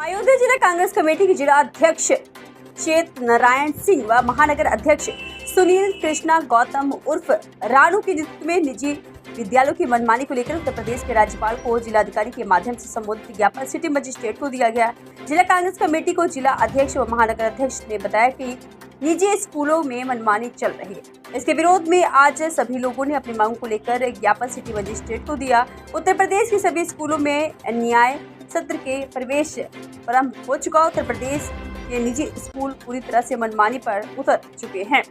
अयोध्या जिला कांग्रेस कमेटी के जिला अध्यक्ष चेत नारायण सिंह व महानगर अध्यक्ष सुनील कृष्णा गौतम उर्फ रानू के नेतृत्व में निजी विद्यालयों की मनमानी को लेकर उत्तर प्रदेश के राज्यपाल को जिलाधिकारी के माध्यम से संबोधित ज्ञापन सिटी मजिस्ट्रेट को दिया गया। जिला कांग्रेस कमेटी को जिला अध्यक्ष व महानगर अध्यक्ष ने बताया कि निजी स्कूलों में मनमानी चल रही है। इसके विरोध में आज सभी लोगों ने अपनी मांगों को लेकर ज्ञापन सिटी मजिस्ट्रेट को दिया। उत्तर प्रदेश के सभी स्कूलों में न्याय सत्र के प्रवेश प्रारंभ हो चुका। उत्तर प्रदेश के निजी स्कूल पूरी तरह से मनमानी पर उतर चुके हैं।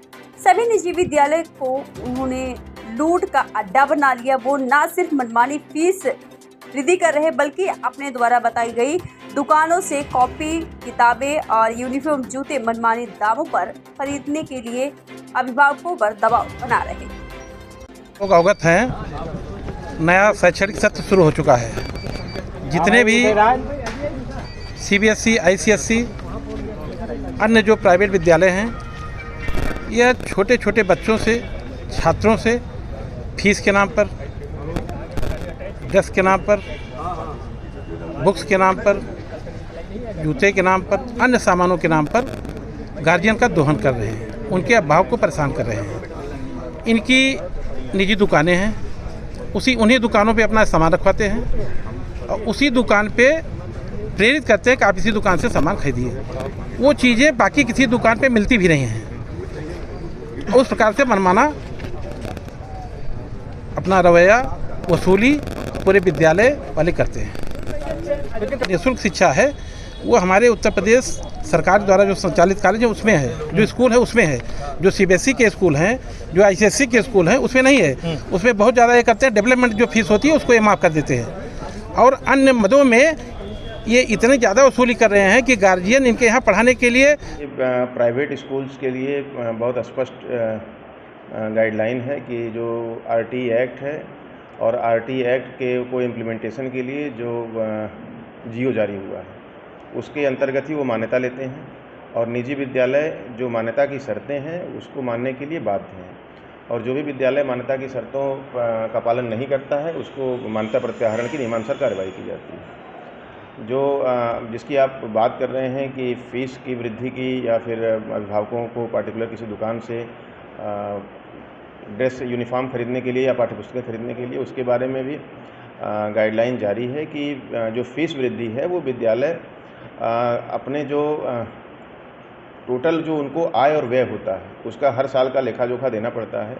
सभी निजी विद्यालय को उन्होंने लूट का अड्डा बना लिया। वो न सिर्फ मनमानी फीस वृद्धि कर रहे बल्कि अपने द्वारा बताई गई दुकानों से कॉपी किताबें और यूनिफॉर्म जूते मनमानी दामों पर खरीदने के लिए अभिभावकों पर दबाव बना रहे। लोग अवगत हैं, नया शैक्षणिक सत्र शुरू हो चुका है। जितने भी CBSE, ICSE, अन्य जो प्राइवेट विद्यालय हैं, यह छोटे छोटे बच्चों से, छात्रों से फीस के नाम पर, ड्रेस के नाम पर, बुक्स के नाम पर, जूते के नाम पर, अन्य सामानों के नाम पर गार्जियन का दोहन कर रहे हैं, उनके अभिभावक को परेशान कर रहे हैं। इनकी निजी दुकानें हैं, उन्हीं दुकानों पे अपना सामान रखवाते हैं और उसी दुकान पे प्रेरित करते हैं कि आप इसी दुकान से सामान खरीदिए। वो चीज़ें बाकी किसी दुकान पे मिलती भी नहीं हैं। उस प्रकार से मनमाना अपना रवैया वसूली पूरे विद्यालय वाले करते हैं। निःशुल्क शिक्षा है वो हमारे उत्तर प्रदेश सरकार द्वारा जो संचालित कॉलेज है उसमें है, जो स्कूल है उसमें है, जो CBSE के स्कूल हैं, जो ICSE के स्कूल हैं उसमें नहीं है। उसमें बहुत ज़्यादा ये करते हैं, डेवलपमेंट जो फीस होती है उसको ये माफ़ कर देते हैं और अन्य मदों में ये इतने ज़्यादा वसूली कर रहे हैं कि गार्जियन इनके यहाँ पढ़ाने के लिए प्राइवेट स्कूल्स के लिए बहुत स्पष्ट गाइडलाइन है कि जो RT एक्ट है और RT एक्ट के को इम्प्लीमेंटेशन के लिए जो GO जारी हुआ है उसके अंतर्गत ही वो मान्यता लेते हैं और निजी विद्यालय जो मान्यता की शर्तें हैं उसको मानने के लिए बाध्य हैं और जो भी विद्यालय मान्यता की शर्तों का पालन नहीं करता है उसको मान्यता प्रत्याहरण की नियमानुसार कार्रवाई की जाती है। जो जिसकी आप बात कर रहे हैं कि फ़ीस की वृद्धि की या फिर अभिभावकों को पार्टिकुलर किसी दुकान से ड्रेस यूनिफॉर्म खरीदने के लिए या पाठ्यपुस्तकें खरीदने के लिए, उसके बारे में भी गाइडलाइन जारी है कि जो फ़ीस वृद्धि है वो विद्यालय अपने जो टोटल जो उनको आय और व्यय होता है उसका हर साल का लेखा जोखा देना पड़ता है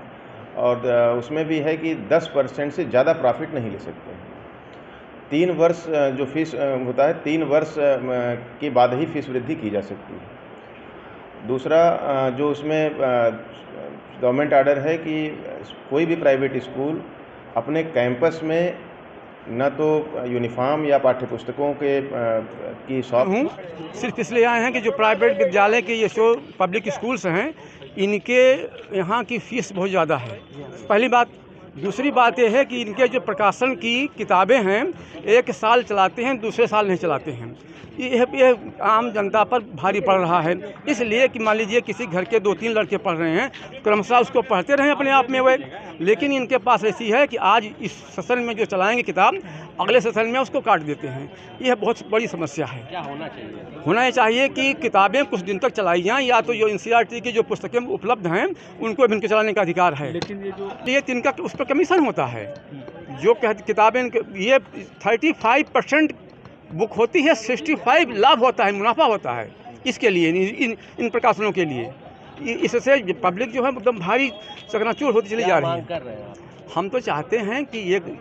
और उसमें भी है कि 10% से ज़्यादा प्रॉफिट नहीं ले सकते हैं। 3 वर्ष जो फीस होता है 3 वर्ष के बाद ही फीस वृद्धि की जा सकती है। दूसरा जो उसमें गवर्नमेंट ऑर्डर है कि कोई भी प्राइवेट स्कूल अपने कैंपस में न तो यूनिफॉर्म या पाठ्यपुस्तकों के की शॉप सिर्फ इसलिए आए हैं कि जो प्राइवेट विद्यालय के ये जो पब्लिक स्कूल्स हैं इनके यहाँ की फ़ीस बहुत ज़्यादा है, पहली बात। दूसरी बात यह है कि इनके जो प्रकाशन की किताबें हैं एक साल चलाते हैं, दूसरे साल नहीं चलाते हैं। ये आम जनता पर भारी पड़ रहा है, इसलिए कि मान लीजिए किसी घर के 2-3 लड़के पढ़ रहे हैं, क्रमशः उसको पढ़ते रहें अपने आप में वे, लेकिन इनके पास ऐसी है कि आज इस सेशन में जो चलाएंगे किताब अगले सेशन में उसको काट देते हैं। यह बहुत बड़ी समस्या है। क्या होना चाहिए? होना चाहिए कि किताबें कुछ दिन तक चलाई जाएँ, या तो जो NCERT की जो पुस्तकें उपलब्ध हैं उनको भी इनके चलाने का अधिकार है, लेकिन ये इनका उस पर कमीशन होता है। जो किताबें ये 35% बुक होती है, 65 लाभ होता है, मुनाफा होता है इसके लिए, इन प्रकाशनों के लिए। इससे पब्लिक जो है एकदम भारी चकनाचूर होती चली जा रही है। हम तो चाहते हैं कि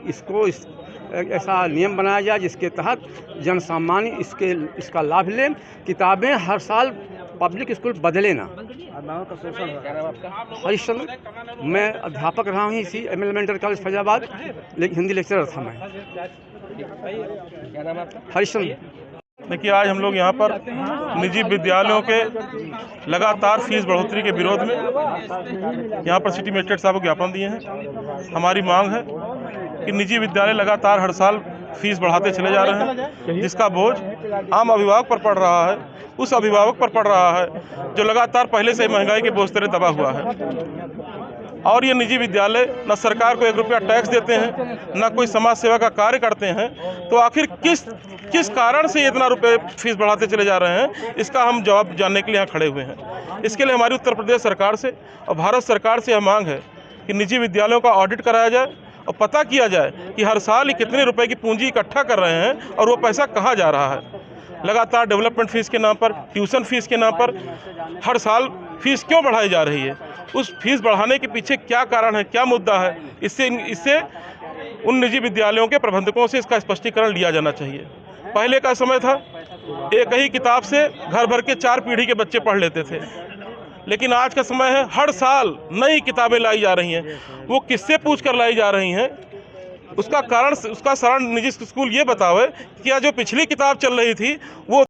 इसको ऐसा नियम बनाया जाए जिसके तहत जन सामान्य इसका लाभ लें। किताबें हर साल पब्लिक स्कूल बदले ना। हरिश्चंद्र, मैं अध्यापक रहा हूँ इसी एलिमेंटरी कॉलेज फैजाबाद, लेकिन हिंदी लेक्चरर था मैं। हरिश्चंद्र। देखिए, आज हम लोग यहाँ पर निजी विद्यालयों के लगातार फीस बढ़ोतरी के विरोध में यहाँ पर सिटी मजिस्ट्रेट साहब को ज्ञापन दिए हैं। हमारी मांग है कि निजी विद्यालय लगातार हर साल फीस बढ़ाते चले जा रहे हैं, जिसका बोझ आम अभिभावक पर पड़ रहा है, उस अभिभावक पर पड़ रहा है जो लगातार पहले से महंगाई के बोझ तले दबा हुआ है। और ये निजी विद्यालय न सरकार को 1 रुपया टैक्स देते हैं, न कोई समाज सेवा का कार्य करते हैं, तो आखिर किस कारण से इतना रुपये फीस बढ़ाते चले जा रहे हैं, इसका हम जवाब जानने के लिए यहाँ खड़े हुए हैं। इसके लिए हमारी उत्तर प्रदेश सरकार से और भारत सरकार से यह मांग है कि निजी विद्यालयों का ऑडिट कराया जाए और पता किया जाए कि हर साल ये कितने रुपए की पूंजी इकट्ठा कर रहे हैं और वो पैसा कहाँ जा रहा है। लगातार डेवलपमेंट फीस के नाम पर, ट्यूशन फीस के नाम पर हर साल फीस क्यों बढ़ाई जा रही है, उस फीस बढ़ाने के पीछे क्या कारण है, क्या मुद्दा है, इससे उन निजी विद्यालयों के प्रबंधकों से इसका स्पष्टीकरण लिया जाना चाहिए। पहले का समय था एक ही किताब से घर भर के 4 पीढ़ी के बच्चे पढ़ लेते थे, लेकिन आज का समय है हर साल नई किताबें लाई जा रही हैं। वो किससे पूछ कर लाई जा रही हैं, उसका कारण, उसका सारण निजी स्कूल ये बतावे कि क्या जो पिछली किताब चल रही थी वो